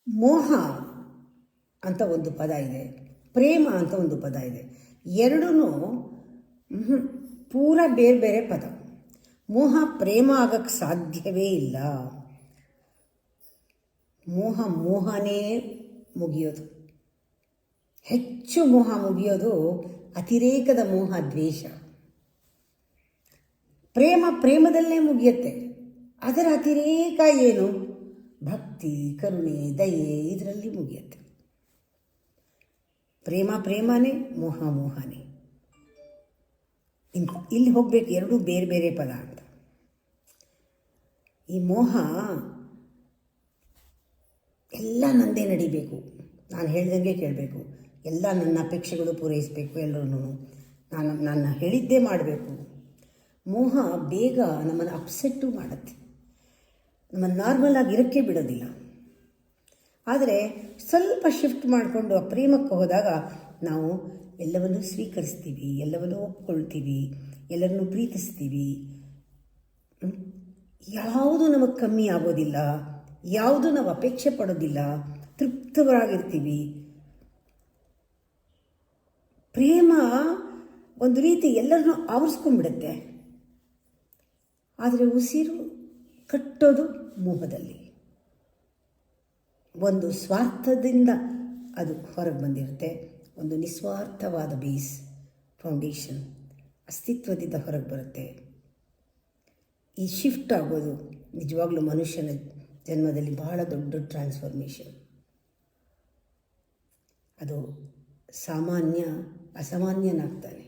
ಮೋಹ ಅಂತ ಒಂದು ಪದ ಇದೆ, ಪ್ರೇಮ ಅಂತ ಒಂದು ಪದ ಇದೆ. ಎರಡೂ ಪೂರ ಬೇರೆ ಬೇರೆ ಪದ. ಮೋಹ ಪ್ರೇಮ ಆಗಕ್ಕೆ ಸಾಧ್ಯವೇ ಇಲ್ಲ. ಮೋಹನೇ ಮುಗಿಯೋದು. ಹೆಚ್ಚು ಮೋಹ ಮುಗಿಯೋದು ಅತಿರೇಕದ ಮೋಹ, ದ್ವೇಷ. ಪ್ರೇಮದಲ್ಲೇ ಮುಗಿಯುತ್ತೆ. ಅದರ ಅತಿರೇಕ ಏನು? ಭಕ್ತಿ, ಕರುಣೆ, ದಯೆ, ಇದರಲ್ಲಿ ಮುಗಿಯುತ್ತೆ. ಪ್ರೇಮನೇ, ಮೋಹನೇ. ಇಲ್ಲಿ ಹೋಗಬೇಕು, ಎರಡೂ ಬೇರೆ ಬೇರೆ ಪದ ಅಂತ. ಈ ಮೋಹ ಎಲ್ಲ ನಂದೇ ನಡಿಬೇಕು, ನಾನು ಹೇಳ್ದಂಗೆ ಕೇಳಬೇಕು, ಎಲ್ಲ ನನ್ನ ಅಪೇಕ್ಷೆಗಳು ಪೂರೈಸಬೇಕು, ಎಲ್ಲರೂ ನಾನು ಹೇಳಿದ್ದೇ ಮಾಡಬೇಕು. ಮೋಹ ಬೇಗ ನಮ್ಮನ್ನು ಅಪ್ಸೆಟ್ಟು ಮಾಡುತ್ತೆ, ನಮ್ಮನ್ನು ನಾರ್ಮಲ್ ಆಗಿರೋಕ್ಕೆ ಬಿಡೋದಿಲ್ಲ. ಆದರೆ ಸ್ವಲ್ಪ ಶಿಫ್ಟ್ ಮಾಡಿಕೊಂಡು ಆ ಪ್ರೇಮಕ್ಕೆ ಹೋದಾಗ ನಾವು ಎಲ್ಲವನ್ನೂ ಸ್ವೀಕರಿಸ್ತೀವಿ, ಎಲ್ಲವನ್ನೂ ಒಪ್ಕೊಳ್ತೀವಿ, ಎಲ್ಲರನ್ನೂ ಪ್ರೀತಿಸ್ತೀವಿ. ಯಾವುದು ನಮಗೆ ಕಮ್ಮಿ ಆಗೋದಿಲ್ಲ, ಯಾವುದು ನಾವು ಅಪೇಕ್ಷೆ ಪಡೋದಿಲ್ಲ, ತೃಪ್ತರಾಗಿರ್ತೀವಿ. ಪ್ರೇಮ ಒಂದು ರೀತಿ ಎಲ್ಲರನ್ನೂ ಆವರಿಸ್ಕೊಂಡ್ಬಿಡುತ್ತೆ. ಆದರೆ ಉಸಿರು ಕಟ್ಟೋದು ಮೋಹದಲ್ಲಿ. ಒಂದು ಸ್ವಾರ್ಥದಿಂದ ಅದು ಹೊರಗೆ ಬಂದಿರುತ್ತೆ, ಒಂದು ನಿಸ್ವಾರ್ಥವಾದ ಬೇಸ್, ಫೌಂಡೇಶನ್, ಅಸ್ತಿತ್ವದಿಂದ ಹೊರಗೆ ಬರುತ್ತೆ. ಈ ಶಿಫ್ಟ್ ಆಗೋದು ನಿಜವಾಗ್ಲೂ ಮನುಷ್ಯನ ಜನ್ಮದಲ್ಲಿ ಬಹಳ ದೊಡ್ಡ ಟ್ರಾನ್ಸ್ಫಾರ್ಮೇಷನ್. ಅದು ಅಸಾಮಾನ್ಯನಾಗ್ತಾನೆ.